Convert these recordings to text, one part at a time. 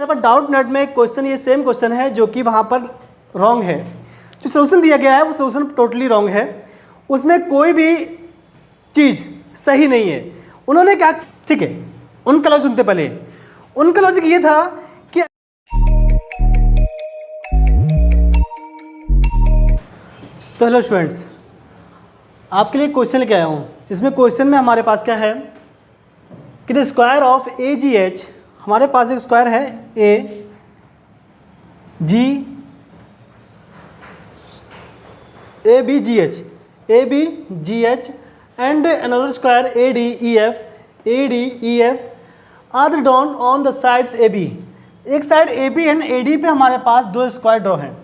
हमारे पास doubt net में एक क्वेश्चन, ये सेम क्वेश्चन है जो कि वहाँ पर रॉन्ग है। जो सोल्यूशन दिया गया है वो सोल्यूशन टोटली रॉन्ग है, उसमें कोई भी चीज़ सही नहीं है। उन्होंने क्या, ठीक है, उनका लॉजिक सुनते पहले। उनका लॉजिक ये था कि तो हेलो स्टूडेंट्स, आपके लिए क्वेश्चन लेके आया हूँ, जिसमें क्वेश्चन में हमारे पास क्या है कि the square of A G H, हमारे पास एक स्क्वायर है A G A B G H and another square A D E F are drawn on the sides A B. एक side A B and A D पे हमारे पास दो square draw हैं।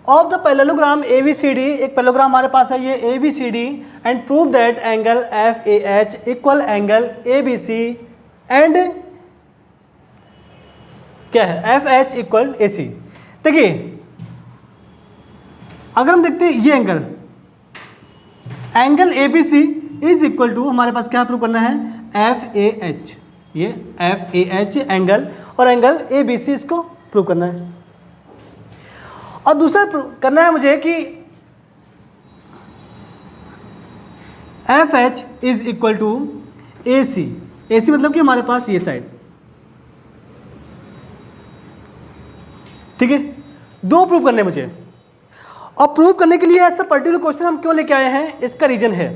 Of the parallelogram A B C D, एक parallelogram हमारे पास है ये A B C D, and prove that angle F A H equal angle A B C and क्या है F H equal A C. देखिए अगर हम देखते हैं ये angle A B C is equal to, हमारे पास क्या प्रूव करना है एफ ए एच, ये एफ ए एच एंगल, और एंगल ए बी सी इसको प्रूव करना है। और दूसरा करना है मुझे कि F H is equal to A C. A C मतलब कि हमारे पास ये साइड, ठीक है, दो प्रूव करने मुझे। और प्रूव करने के लिए ऐसा पर्टिकुलर क्वेश्चन हम क्यों लेके आए हैं, इसका रीजन है,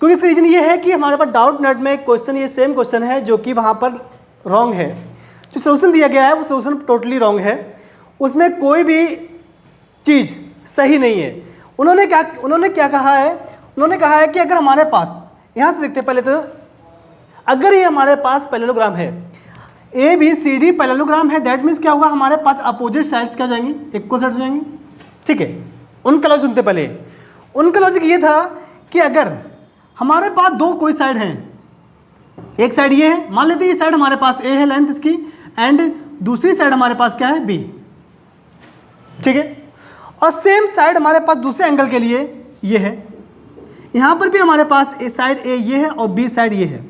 क्योंकि इसका रीजन ये है कि हमारे पास डाउट नेट में क्वेश्चन, ये सेम क्वेश्चन है जो कि वहाँ पर रॉन्ग है। जो सोल्यूशन दिया गया है वो सोल्यूशन टोटली रॉन्ग है, उसमें कोई भी चीज़ सही नहीं है। उन्होंने क्या कहा है, उन्होंने कहा है कि अगर हमारे पास, यहाँ से देखते हैं पहले तो, अगर ये हमारे पास पैरेललोग्राम है, A B C D parallelogram है, दैट मीन्स क्या होगा, हमारे पास अपोजिट साइड्स क्या हो जाएंगी, इक्वल साइड्स हो जाएंगी, ठीक है। उनका लॉजिक सुनते पहले। उनका लॉजिक ये था कि अगर हमारे पास दो कोई साइड हैं, एक साइड ये है, मान लेते हैं ये साइड हमारे पास ए है लेंथ इसकी, एंड दूसरी साइड हमारे पास क्या है बी, ठीक है, और सेम साइड हमारे पास दूसरे एंगल के लिए ये है। यहाँ पर भी हमारे पास ए साइड ए ये है और बी साइड ये है।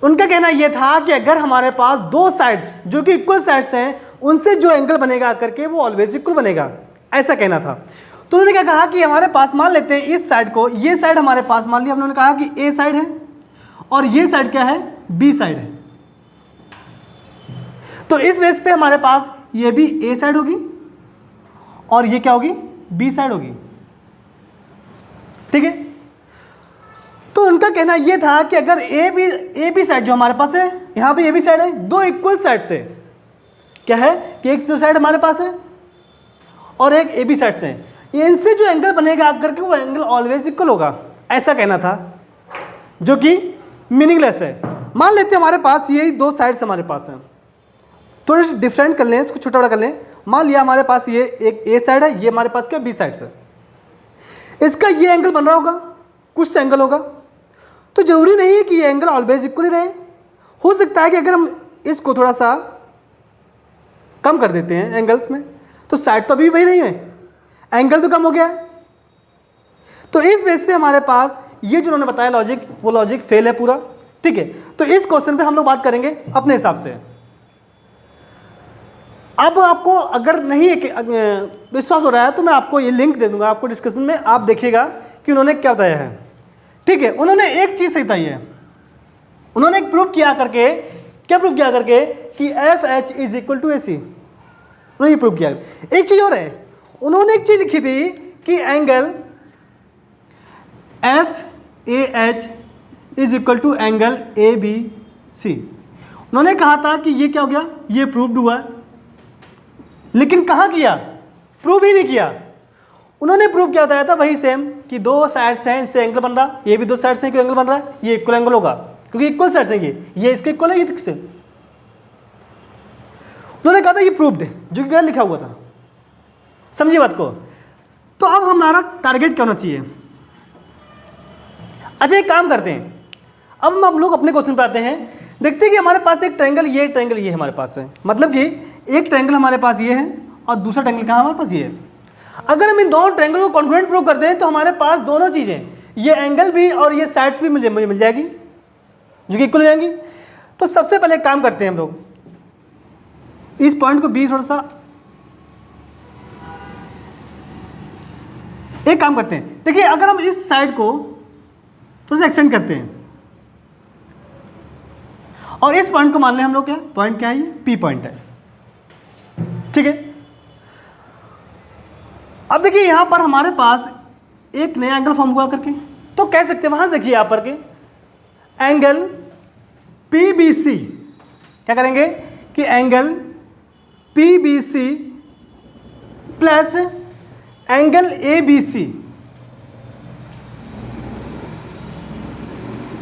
उनका कहना ये था कि अगर हमारे पास दो साइड्स जो कि इक्वल साइड्स हैं, उनसे जो एंगल बनेगा करके वो ऑलवेज इक्वल बनेगा, ऐसा कहना था। तो उन्होंने क्या कहा कि हमारे पास, मान लेते हैं इस साइड को, ये साइड हमारे पास मान लिया, उन्होंने कहा कि ए साइड है और ये साइड क्या है, बी साइड है। तो इस बेस पे हमारे पास ये भी ए साइड होगी और ये क्या होगी, बी साइड होगी, ठीक है। तो उनका कहना यह था कि अगर ए बी साइड जो हमारे पास है, यहाँ पे ए बी साइड है, दो इक्वल साइड से क्या है कि एक साइड हमारे पास है और एक ए बी साइड से, ये इनसे जो एंगल बनेगा आकर के वो एंगल ऑलवेज इक्वल होगा, ऐसा कहना था, जो कि मीनिंगलेस है। मान लेते हैं हमारे पास ये दो साइड्स हमारे पास हैं, थोड़े से डिफरेंट कर लें, इसको छोटा बड़ा कर लें। मान लिया हमारे पास ये एक ए साइड है, ये हमारे पास क्या बी साइड है, इसका ये एंगल बन रहा होगा, कुछ एंगल होगा। तो जरूरी नहीं है कि ये एंगल ऑलवेज इक्वल ही रहे, हो सकता है कि अगर हम इसको थोड़ा सा कम कर देते हैं एंगल्स में, तो साइड तो अभी वही रही है, एंगल तो कम हो गया है। तो इस बेस पे हमारे पास ये जो उन्होंने बताया लॉजिक, वो लॉजिक फेल है पूरा, ठीक है। तो इस क्वेश्चन पे हम लोग बात करेंगे अपने हिसाब से। अब आपको अगर नहीं विश्वास हो रहा है तो मैं आपको ये लिंक दे दूंगा आपको डिस्कशन में, आप देखिएगा कि उन्होंने क्या बताया है, ठीक है। उन्होंने एक चीज़ सही बताई है, उन्होंने एक प्रूफ किया करके, क्या प्रूफ किया करके कि F H is equal to A C, उन्होंने प्रूफ किया। एक चीज़ और है, उन्होंने एक चीज़ लिखी थी कि angle F A H is equal to angle A B C. उन्होंने कहा था कि ये क्या हो गया, ये प्रूव्ड हुआ है, लेकिन कहाँ किया, प्रूव ही नहीं किया। उन्होंने प्रूव क्या बताया था, वही सेम कि दो साइड्स हैं, इनसे एंगल बन रहा, ये भी दो साइड्स हैं, क्यों एंगल बन रहा है, ये इक्वल एंगल होगा क्योंकि इक्वल साइड्स हैं, ये इसके इक्वल है, ये किससे। उन्होंने कहा था ये प्रूव्ड है, जो कि क्या लिखा हुआ था, समझिए बात को। तो अब हमारा टारगेट क्या होना चाहिए। अच्छा एक काम करते हैं, अब हम लोग अपने क्वेश्चन पे आते हैं, देखते हैं कि हमारे पास एक ट्रायंगल ये हमारे पास है, मतलब कि एक ट्रायंगल हमारे पास ये है और दूसरा ट्रायंगल कहाँ हमारे पास ये है। अगर हम इन दोनों ट्रायंगल को कॉन्ग्रुएंट प्रूव कर दें तो हमारे पास दोनों चीज़ें, ये एंगल भी और ये साइड्स भी मुझे मिल जाएगी, जो कि इक्वल हो जाएंगी। तो सबसे पहले काम करते हैं हम लोग, इस पॉइंट को बी थोड़ा सा एक काम करते हैं, देखिए अगर हम इस साइड को थोड़ा सा एक्सटेंड करते हैं और इस पॉइंट को मान लें हम लोग, क्या पॉइंट क्या है, ये पी पॉइंट है, ठीक है। अब देखिए यहां पर हमारे पास एक नया एंगल फॉर्म हुआ करके, तो कह सकते हैं वहां से देखिए यहां पर के एंगल PBC, क्या करेंगे कि angle PBC plus angle ABC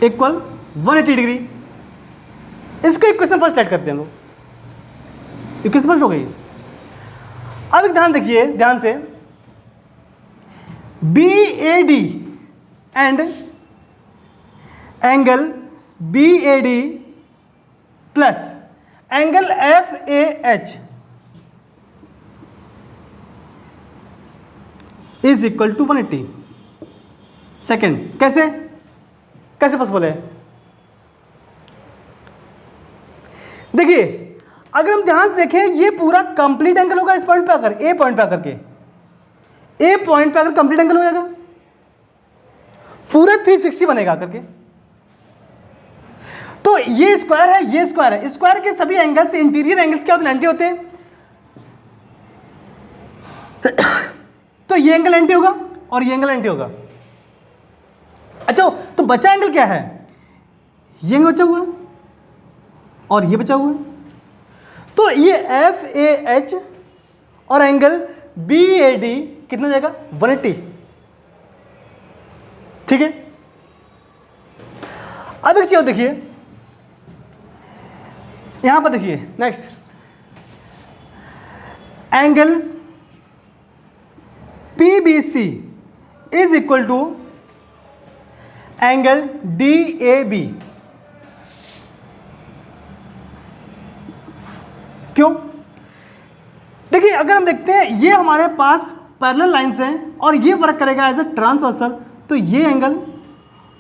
equal 180 degree. इसको इक्वेशन फर्स्ट ऐड करते हैं हम लोग, इक्वेशन फर्स्ट हो गई। अब एक ध्यान देखिए, ध्यान से, BAD and angle BAD plus angle FAH is equal to 180। Second, कैसे कैसे पॉसिबल है? देखिए अगर हम ध्यान से देखें, ये पूरा कंप्लीट एंगल होगा इस पॉइंट पे आकर, ए पॉइंट पे आकर के, ए पॉइंट पे आकर कंप्लीट एंगल हो जाएगा, पूरा 360 बनेगा आकर के। तो ये स्क्वायर है, ये स्क्वायर है, स्क्वायर के सभी एंगल्स, इंटीरियर एंगल्स क्या होते हैं, 90 होते हैं। तो ये एंगल 90 होगा और ये एंगल 90 होगा। अच्छा, तो बचा एंगल क्या है, ये एंगल बचा हुआ है और ये बचा हुआ है। तो ये FAH और एंगल BAD कितना जाएगा, 180, ठीक है। अब एक चीज देखिए, यहां पर देखिए next, angles PBC is equal to angle DAB। क्यों? देखिए अगर हम देखते हैं ये हमारे पास पैरेलल लाइंस हैं और ये वर्क करेगा एज ए ट्रांसवर्सल, तो ये एंगल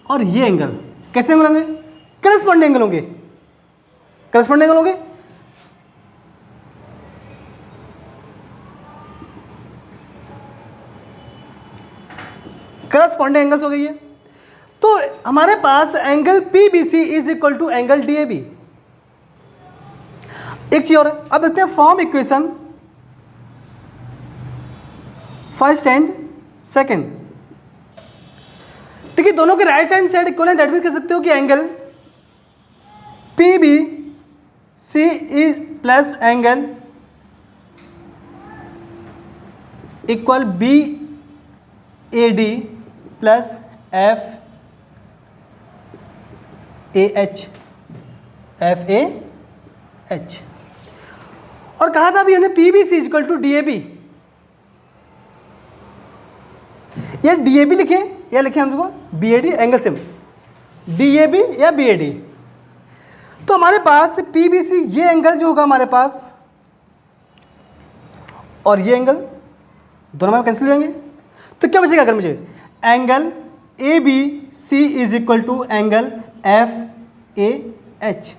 और ये एंगल कैसे एंगल होंगे, करस्पॉन्डिंग एंगल होंगे, करस्पॉन्डिंग एंगल होंगे। करस्पॉन्डिंग एंगल्स हो गई है। तो हमारे पास angle PBC is equal to angle DAB। एक चीज और है, अब देखते हैं form equation first and second. देखिए दोनों के राइट हैंड साइड इक्वल है, दैट भी कह सकते हो कि angle PBC is plus angle equal BAD plus FAH। और कहा था अभी हमने PBC इक्वल टू DAB, या DAB लिखे या लिखे हम इसको BAD, एंगल सेम, DAB या BAD। तो हमारे पास PBC ये एंगल जो होगा हमारे पास और ये एंगल दोनों में कैंसिल हो जाएंगे, तो क्या बचेगा अगर मुझे, angle ABC is equal to angle FAH।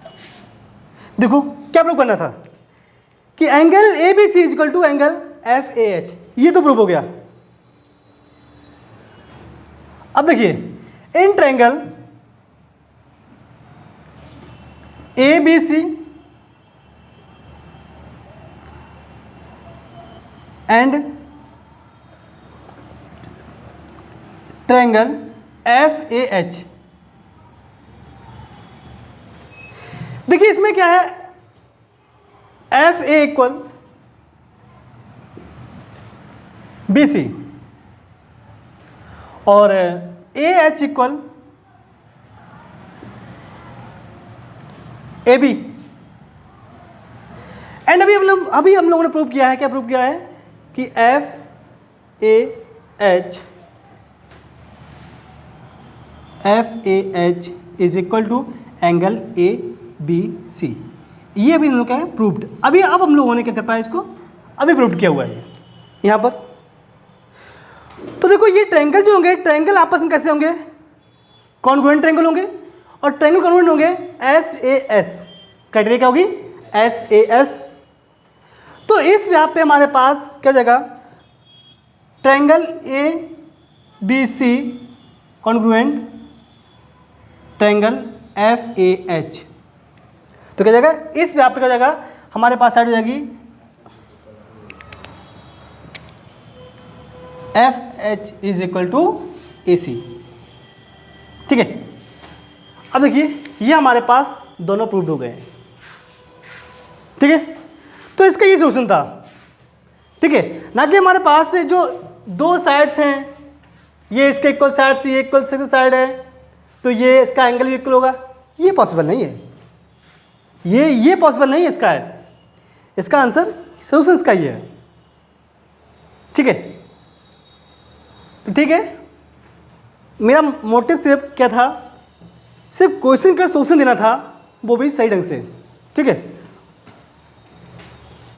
देखो क्या प्रूव करना था कि angle ABC is equal to angle FAH, ये तो प्रूव हो गया। अब देखिए in triangle ABC and triangle FAH, देखिए इसमें क्या है, FA इक्वल BC और AH इक्वल AB। एंड अभी हम लोगों ने प्रूव किया है, क्या प्रूव किया है कि FAH is equal to angle ABC। ये अभी हम लोग क्या है प्रूव्ड। अभी अब हम लोगों ने क्या कर पाया, इसको अभी प्रूव किया हुआ है यहाँ पर। तो देखो ये ट्रायंगल जो होंगे, ट्रायंगल आपस में कैसे होंगे, कॉन्ग्रुएंट ट्रायंगल होंगे, और ट्रायंगल कॉन्ग्रुएंट होंगे SAS। क्राइटेरिया क्या होगी, SAS तो इस व्याप पे हमारे पास क्या जाएगा, triangle A B C congruent triangle F A H. तो क्या जाएगा, इस व्याप पे क्या जाएगा, हमारे पास साइड हो जाएगी F H is equal to A C. ठीक है, अब देखिए ये हमारे पास दोनों प्रूव्ड हो गए हैं। ठीक है, तो इसका ये सोल्यूशन था। ठीक है, ना कि हमारे पास से जो दो साइड्स हैं, ये इसके इक्वल साइड से ये इक्वल साइड है, तो ये इसका एंगल भी इक्वल होगा, ये पॉसिबल नहीं है। ये पॉसिबल नहीं है इसका है, इसका आंसर सोल्यूशन इसका ही है। ठीक है, ठीक है, मेरा मोटिव सिर्फ क्या था, सिर्फ क्वेश्चन का सोल्यूशन देना था, वो भी सही ढंग से। ठीक है।